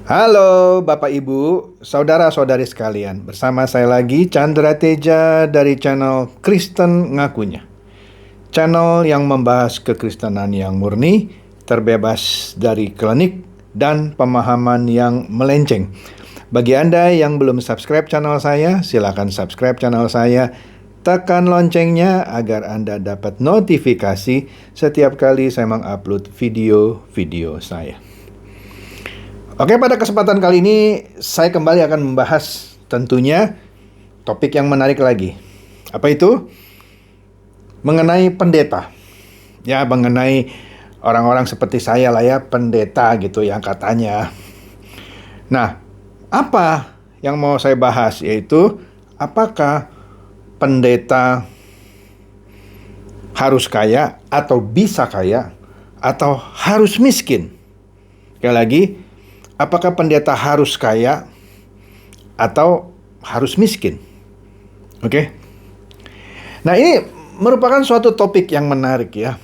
Halo Bapak Ibu, saudara-saudari sekalian. Bersama saya lagi Chandra Teja dari channel Kristen Ngakunya. Channel yang membahas kekristenan yang murni, terbebas dari klinik dan pemahaman yang melenceng. Bagi Anda yang belum subscribe channel saya, silakan subscribe channel saya. Tekan loncengnya agar Anda dapat notifikasi setiap kali saya mengupload video-video saya. Oke, pada kesempatan kali ini saya kembali akan membahas tentunya topik yang menarik lagi. Apa itu? Mengenai pendeta. Ya, mengenai orang-orang seperti saya lah ya, pendeta gitu yang katanya. Nah, apa yang mau saya bahas yaitu apakah pendeta harus kaya atau bisa kaya atau harus miskin? Sekali lagi, apakah pendeta harus kaya atau harus miskin? Oke. Nah, ini merupakan suatu topik yang menarik ya.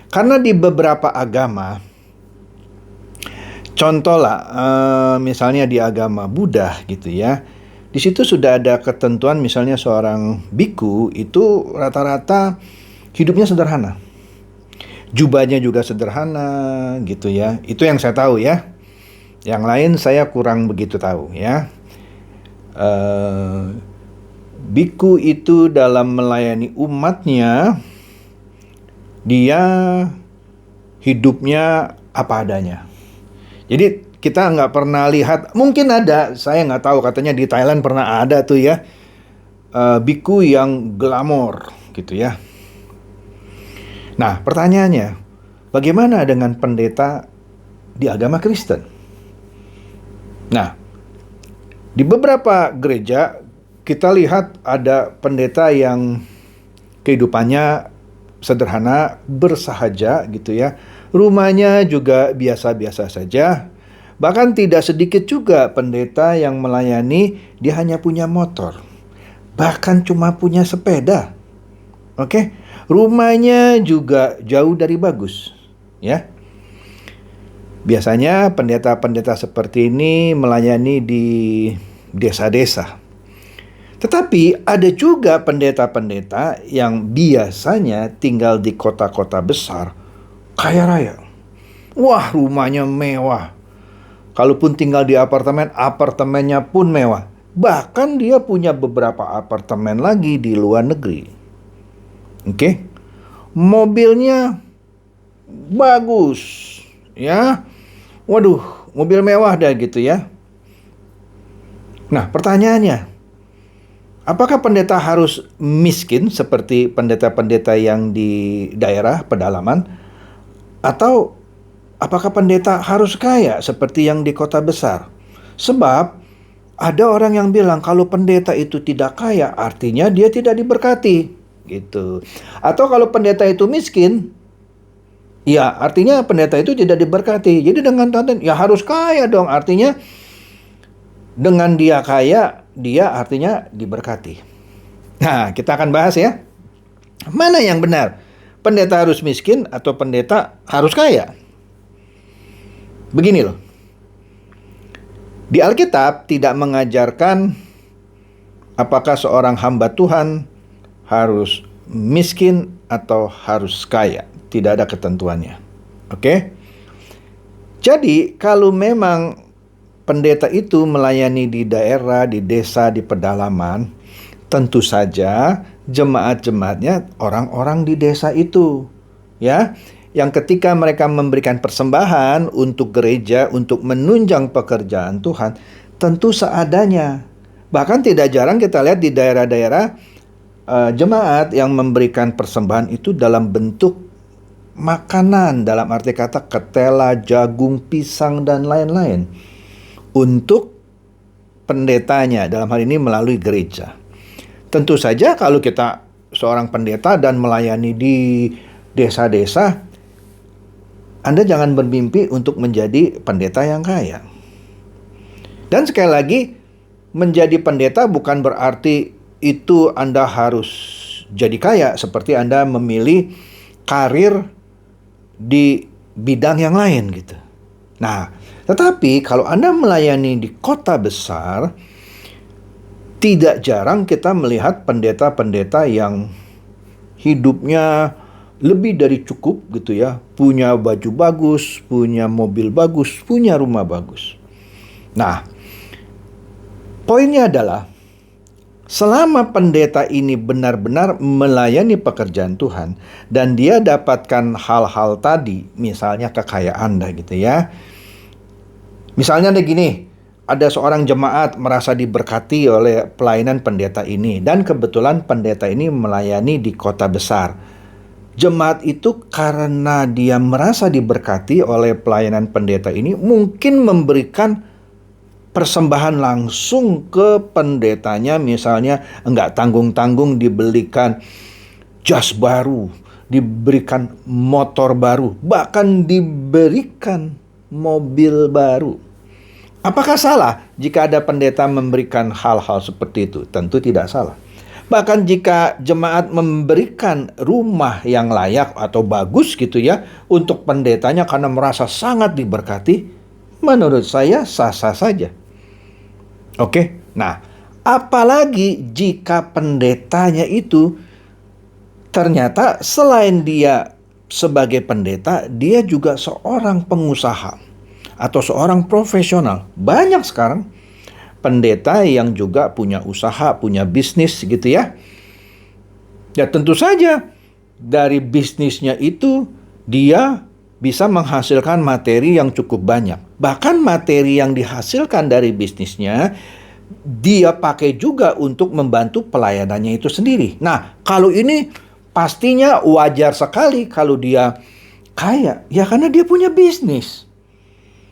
Karena di beberapa agama, contoh lah, misalnya di agama Buddha gitu ya. Di situ sudah ada ketentuan, misalnya seorang biku itu rata-rata hidupnya sederhana. Jubahnya juga sederhana gitu ya. Itu yang saya tahu ya. Yang lain saya kurang begitu tahu ya. Biku itu dalam melayani umatnya, dia hidupnya apa adanya. Jadi kita nggak pernah lihat, mungkin ada, saya nggak tahu, katanya di Thailand pernah ada tuh ya, biku yang glamor gitu ya. Nah, pertanyaannya, bagaimana dengan pendeta di agama Kristen? Nah, di beberapa gereja kita lihat ada pendeta yang kehidupannya sederhana, bersahaja gitu ya. Rumahnya juga biasa-biasa saja. Bahkan tidak sedikit juga pendeta yang melayani, dia hanya punya motor. Bahkan cuma punya sepeda. Oke? Rumahnya juga jauh dari bagus, ya. Biasanya pendeta-pendeta seperti ini melayani di desa-desa. Tetapi ada juga pendeta-pendeta yang biasanya tinggal di kota-kota besar, kaya raya. Wah, rumahnya mewah. Kalaupun tinggal di apartemen, apartemennya pun mewah. Bahkan dia punya beberapa apartemen lagi di luar negeri. Oke? Mobilnya bagus, ya. Waduh, mobil mewah dah gitu ya. Nah, pertanyaannya, apakah pendeta harus miskin seperti pendeta-pendeta yang di daerah pedalaman? Atau apakah pendeta harus kaya seperti yang di kota besar? Sebab ada orang yang bilang kalau pendeta itu tidak kaya, artinya dia tidak diberkati gitu. Atau kalau pendeta itu miskin, ya, artinya pendeta itu tidak diberkati. Jadi dengan konten, ya harus kaya dong. Artinya dengan dia kaya, dia artinya diberkati. Nah, kita akan bahas ya. Mana yang benar? Pendeta harus miskin atau pendeta harus kaya? Begini loh. Di Alkitab tidak mengajarkan apakah seorang hamba Tuhan harus miskin atau harus kaya. Tidak ada ketentuannya. Oke? Jadi, kalau memang pendeta itu melayani di daerah, di desa, di pedalaman, tentu saja jemaat-jemaatnya orang-orang di desa itu. Ya, yang ketika mereka memberikan persembahan untuk gereja, untuk menunjang pekerjaan Tuhan, tentu seadanya. Bahkan tidak jarang kita lihat di daerah-daerah jemaat yang memberikan persembahan itu dalam bentuk makanan, dalam arti kata ketela, jagung, pisang, dan lain-lain untuk pendetanya, dalam hal ini melalui gereja. Tentu saja kalau kita seorang pendeta dan melayani di desa-desa, Anda jangan bermimpi untuk menjadi pendeta yang kaya. Dan sekali lagi, menjadi pendeta bukan berarti itu Anda harus jadi kaya, seperti Anda memilih karir di bidang yang lain gitu. Nah, tetapi kalau Anda melayani di kota besar, tidak jarang kita melihat pendeta-pendeta yang hidupnya lebih dari cukup gitu ya, punya baju bagus, punya mobil bagus, punya rumah bagus. Nah, poinnya adalah selama pendeta ini benar-benar melayani pekerjaan Tuhan dan dia dapatkan hal-hal tadi, misalnya kekayaan gitu ya. Misalnya ada gini, ada seorang jemaat merasa diberkati oleh pelayanan pendeta ini dan kebetulan pendeta ini melayani di kota besar. Jemaat itu karena dia merasa diberkati oleh pelayanan pendeta ini mungkin memberikan persembahan langsung ke pendetanya, misalnya enggak tanggung-tanggung dibelikan jas baru, diberikan motor baru, bahkan diberikan mobil baru. Apakah salah jika ada pendeta memberikan hal-hal seperti itu? Tentu tidak salah. Bahkan jika jemaat memberikan rumah yang layak atau bagus gitu ya untuk pendetanya karena merasa sangat diberkati, menurut saya sah-sah saja. Oke, nah apalagi jika pendetanya itu ternyata selain dia sebagai pendeta, dia juga seorang pengusaha atau seorang profesional. Banyak sekarang pendeta yang juga punya usaha, punya bisnis gitu ya. Ya tentu saja dari bisnisnya itu dia bisa menghasilkan materi yang cukup banyak. Bahkan materi yang dihasilkan dari bisnisnya dia pakai juga untuk membantu pelayanannya itu sendiri. Nah, kalau ini pastinya wajar sekali kalau dia kaya. Ya karena dia punya bisnis.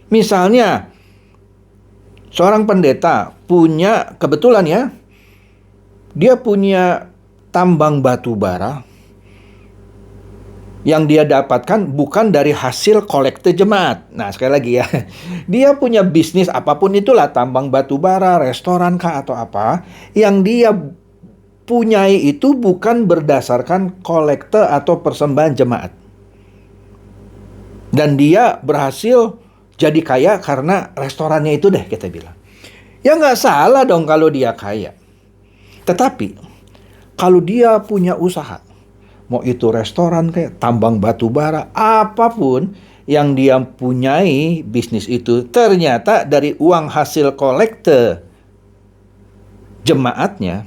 Misalnya seorang pendeta punya, kebetulan ya, dia punya tambang batu bara yang dia dapatkan bukan dari hasil kolekte jemaat. Nah, sekali lagi ya, dia punya bisnis apapun itulah, tambang batu bara, restoran kah atau apa, yang dia punyai itu bukan berdasarkan kolekte atau persembahan jemaat. Dan dia berhasil jadi kaya karena restorannya itu deh kita bilang. Ya nggak salah dong kalau dia kaya. Tetapi kalau dia punya usaha, mau itu restoran kayak tambang batu bara, apapun yang dia punyai bisnis itu, ternyata dari uang hasil kolekte jemaatnya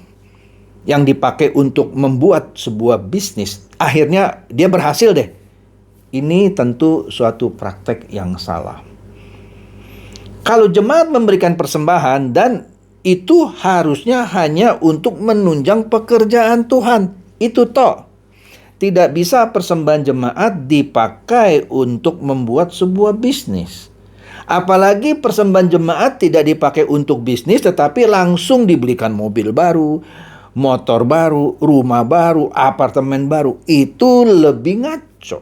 yang dipakai untuk membuat sebuah bisnis, akhirnya dia berhasil deh. Ini tentu suatu praktek yang salah. Kalau jemaat memberikan persembahan dan itu harusnya hanya untuk menunjang pekerjaan Tuhan. Itu toh. Tidak bisa persembahan jemaat dipakai untuk membuat sebuah bisnis. Apalagi persembahan jemaat tidak dipakai untuk bisnis tetapi langsung dibelikan mobil baru, motor baru, rumah baru, apartemen baru. Itu lebih ngaco.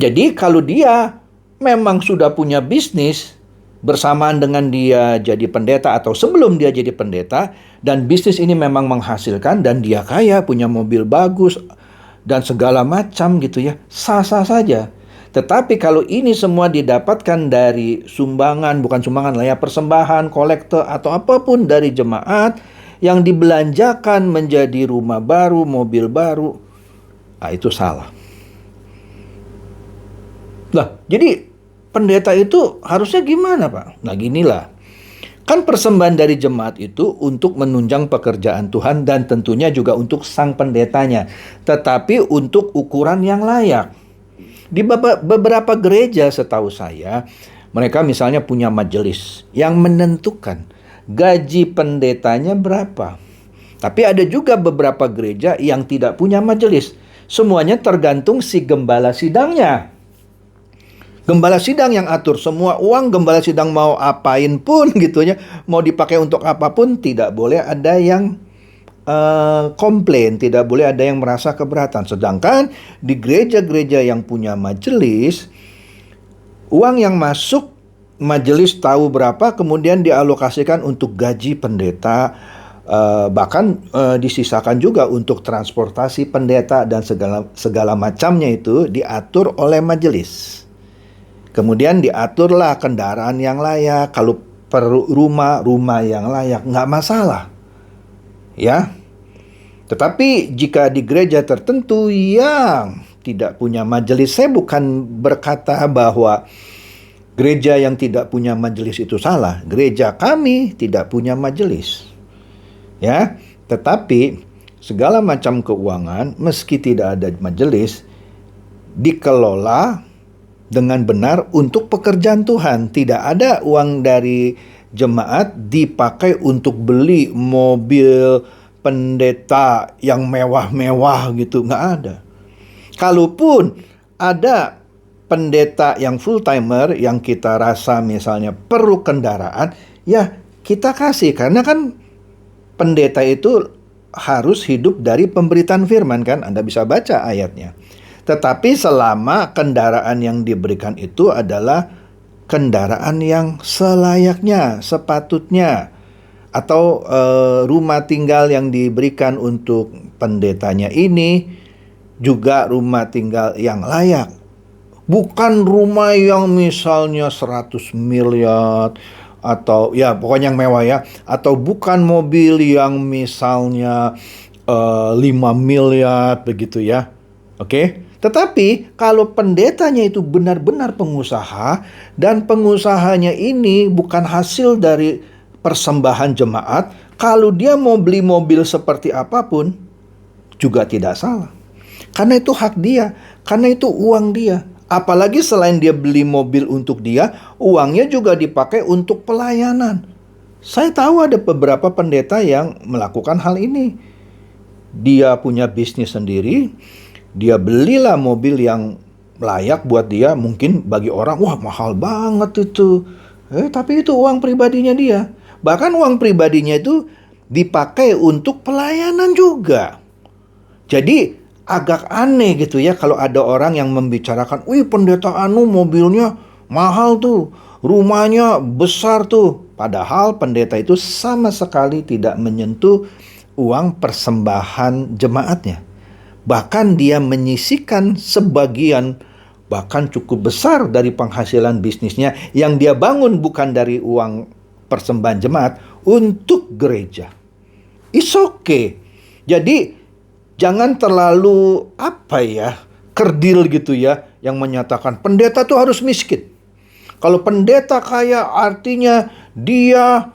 Jadi kalau dia memang sudah punya bisnis bersamaan dengan dia jadi pendeta atau sebelum dia jadi pendeta dan bisnis ini memang menghasilkan dan dia kaya, punya mobil bagus dan segala macam gitu ya, sah-sah saja. Tetapi kalau ini semua didapatkan dari sumbangan, bukan sumbangan lah ya, persembahan, kolekte atau apapun dari jemaat yang dibelanjakan menjadi rumah baru, mobil baru, itu salah. Lah, jadi pendeta itu harusnya gimana, Pak? Nah, ginilah. Kan persembahan dari jemaat itu untuk menunjang pekerjaan Tuhan dan tentunya juga untuk sang pendetanya. Tetapi untuk ukuran yang layak. Di beberapa gereja setahu saya, mereka misalnya punya majelis yang menentukan gaji pendetanya berapa. Tapi ada juga beberapa gereja yang tidak punya majelis. Semuanya tergantung si gembala sidangnya. Gembala sidang yang atur semua uang, gembala sidang mau apain pun gitu ya, mau dipakai untuk apapun, tidak boleh ada yang komplain, tidak boleh ada yang merasa keberatan. Sedangkan di gereja-gereja yang punya majelis, uang yang masuk majelis tahu berapa, kemudian dialokasikan untuk gaji pendeta, bahkan disisakan juga untuk transportasi pendeta dan segala macamnya itu diatur oleh majelis. Kemudian diaturlah kendaraan yang layak. Kalau perlu rumah yang layak, nggak masalah. Ya. Tetapi jika di gereja tertentu yang tidak punya majelis, saya bukan berkata bahwa gereja yang tidak punya majelis itu salah. Gereja kami tidak punya majelis. Ya, tetapi segala macam keuangan meski tidak ada majelis dikelola dengan benar untuk pekerjaan Tuhan. Tidak ada uang dari jemaat dipakai untuk beli mobil pendeta yang mewah-mewah gitu. Nggak ada. Kalaupun ada pendeta yang full-timer yang kita rasa misalnya perlu kendaraan, ya kita kasih. Karena kan pendeta itu harus hidup dari pemberitaan firman kan. Anda bisa baca ayatnya. Tetapi selama kendaraan yang diberikan itu adalah kendaraan yang selayaknya, sepatutnya. Atau rumah tinggal yang diberikan untuk pendetanya ini juga rumah tinggal yang layak. Bukan rumah yang misalnya 100 miliar atau ya pokoknya yang mewah ya. Atau bukan mobil yang misalnya 5 miliar begitu ya. Oke? Tetapi kalau pendetanya itu benar-benar pengusaha dan pengusahanya ini bukan hasil dari persembahan jemaat, kalau dia mau beli mobil seperti apapun juga tidak salah. Karena itu hak dia, karena itu uang dia. Apalagi selain dia beli mobil untuk dia, uangnya juga dipakai untuk pelayanan. Saya tahu ada beberapa pendeta yang melakukan hal ini. Dia punya bisnis sendiri. Dia belilah mobil yang layak buat dia. Mungkin bagi orang, wah mahal banget itu. Tapi itu uang pribadinya dia. Bahkan uang pribadinya itu dipakai untuk pelayanan juga. Jadi agak aneh gitu ya kalau ada orang yang membicarakan, wih pendeta anu mobilnya mahal tuh, rumahnya besar tuh. Padahal pendeta itu sama sekali tidak menyentuh uang persembahan jemaatnya. Bahkan dia menyisihkan sebagian, bahkan cukup besar dari penghasilan bisnisnya yang dia bangun bukan dari uang persembahan jemaat untuk gereja. It's okay. Jadi jangan terlalu kerdil gitu ya yang menyatakan pendeta tuh harus miskin. Kalau pendeta kaya artinya dia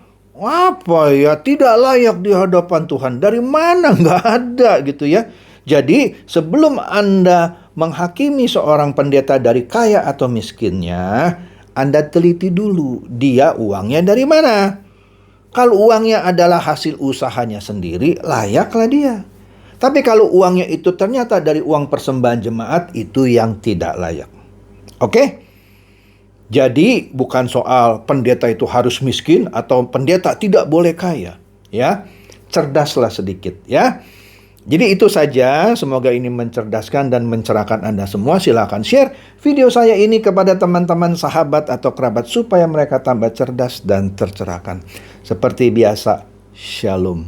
tidak layak di hadapan Tuhan. Dari mana? Nggak ada gitu ya. Jadi sebelum Anda menghakimi seorang pendeta dari kaya atau miskinnya, Anda teliti dulu dia uangnya dari mana. Kalau uangnya adalah hasil usahanya sendiri, layaklah dia. Tapi kalau uangnya itu ternyata dari uang persembahan jemaat, itu yang tidak layak. Oke? Jadi bukan soal pendeta itu harus miskin atau pendeta tidak boleh kaya, ya. Cerdaslah sedikit, ya. Jadi itu saja, semoga ini mencerdaskan dan mencerahkan Anda semua. Silakan share video saya ini kepada teman-teman, sahabat, atau kerabat supaya mereka tambah cerdas dan tercerahkan. Seperti biasa, Shalom.